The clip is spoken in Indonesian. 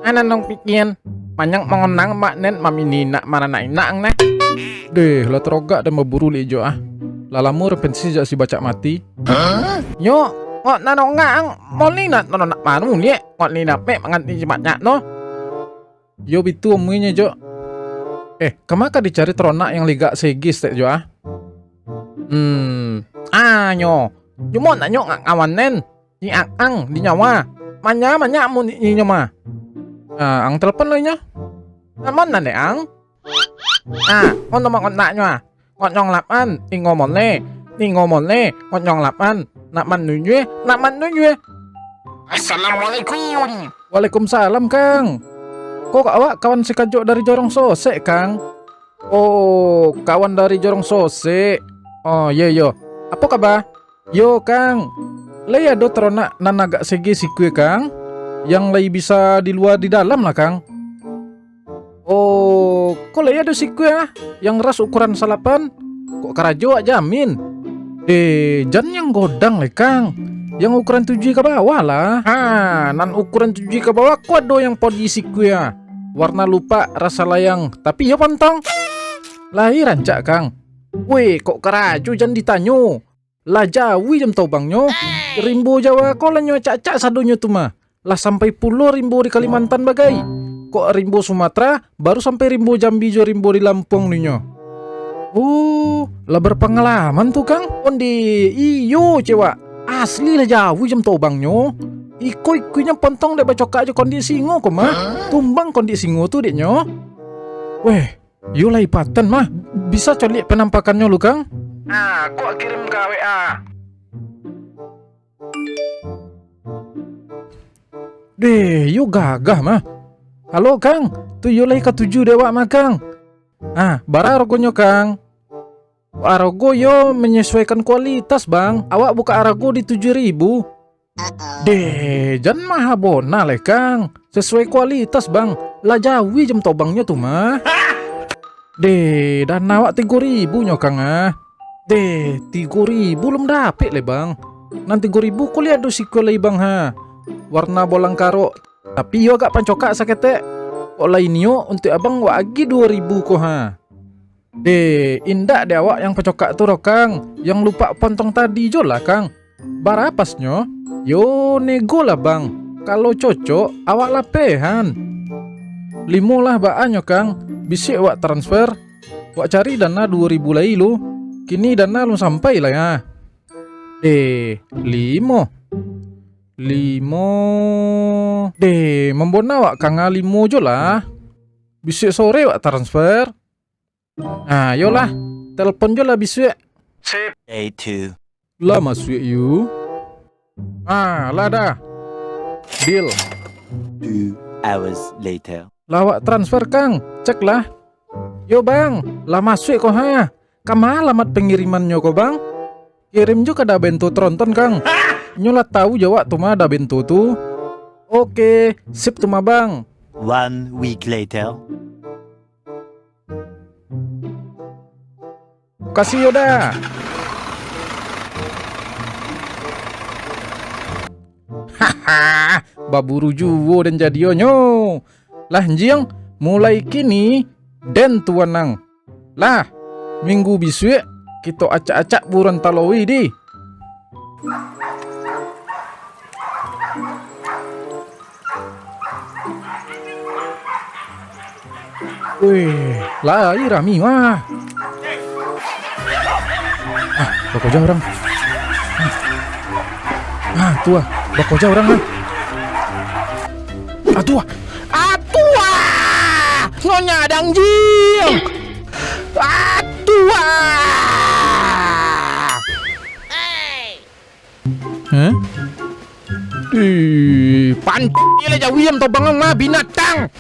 Anan nong pikian. Banyak mengenang mak nen mamini nak mana nak inang nah. Deh, lah terogak dan memburu lejo ah. Lalamur pensi jak si bacak mati. Yo, ngot nanong ngang moli nak nono nak manu ni. Ngot ni nak pe mangan ni jematnya no. Yo bitu omunya jo. Kemaka dicari ternak yang ligak segis tek jo ah. Nyo. Cuma nak nyok ngawan nen. Ni ang di nyawa. Manya mu ni nyawa. Ang telepon lah nya. Naman na ni ang. Ngon naman nak nyo. Ngot nyong lapan, ni ngomon le, ngot nyong lapan, nakman nunye. Assalamualaikum. Waalaikumsalam Kang. Kok awak kawan si Kajo dari Jorong Sose Kang? Oh, kawan dari Jorong Sose. Oh iya yo. Apa kabar? Yo Kang. Lay ado ternak nan agak segi si kue Kang. Yang lay bisa di luar di dalam lah Kang. Oh, kok lay ado si kue yang ras ukuran salapan? Kok karajo aja jamin? Jan yang godang le Kang. Yang ukuran 7 ke bawah lah. Nan ukuran 7 ke bawah kok ada yang podi si kue Warna lupa rasa layang, tapi ya pantang. Lahiran cak Kang. Weh, kok karajo jan ditanyo. Lah Jawi jam tau bangnyo. Rimbo Jawa kok lanyo cak-cak sadonyo tuh mah. Lah sampai pulau rimbo di Kalimantan bagai. Kok rimbo Sumatera baru sampai rimbo Jambi jo rimbo di Lampung ninyo. Oh, lah berpengalaman tuh Kang. Ondi, iyo cewa. Asli lah Jawi jam tau bangnyo. Ikunya pontong dek bacok aja kondisi singo kok mah. Tumbang kondisi singo tuh deknyo. Weh, yo lai paten mah. Bisa coli penampakannya lu Kang? Kok kirim ke WA. Deh, yo gagah mah. Halo Kang, tuh yo lai ke-7 dewa mah Kang. Bara arogonyo Kang. Arogo yo menyesuaikan kualitas Bang. Awak buka arogo di 7.000. Deh, jangan maha bona le Kang. Sesuai kualitas Bang. Lah Jawi jam tobangnya tuh mah. Deh, dan awak 3.000 nyo Kang Deh, 3.000 belum dapet le Bang. Nanti 3.000 kuliah do si kulai Bang Warna bolang karo. Tapi yo agak pancokak sakete. Kok lainnya untuk abang wagi 2.000 kok Deh, indah deh awak yang pecokak tuh Kang. Yang lupa pontong tadi jo lah Kang. Barapasnyo? Yo nego lah Bang. Kalau cocok awak lapehan. 5 lah baanyo Kang. Bisa awak transfer. Awak cari dana 2.000 lagi lu. Kini dana lu sampai lah ya. 5. Deh, membona awak Kang 5 jo lah. Bisa sore awak transfer. Yolah, telepon jo lah bisa. Sip. Day 2. Lah masuk you. Lah dah. Deal. 2 hours later. Lawak transfer Kang, cek lah. Yo Bang, lah masuk kok Kama alamat pengirimannya kok Bang? Kirim juga ada bento tronton Kang. Nyola tahu jawab tuh mah ada bento tuh. Oke, sip tuh mah Bang. 1 week later. Kasih yoda. Baburu juwo dan jadionyo. Lah njing, mulai kini den tuanang. Lah, minggu besok kita acak-acak buron talawi di. Wih, lah Rami mah. Bako jauh orang. Tua, bako jauh orang Tua. Nyonya adang jing. Tua. Panci lah Jawi yang tau bangang mah binatang.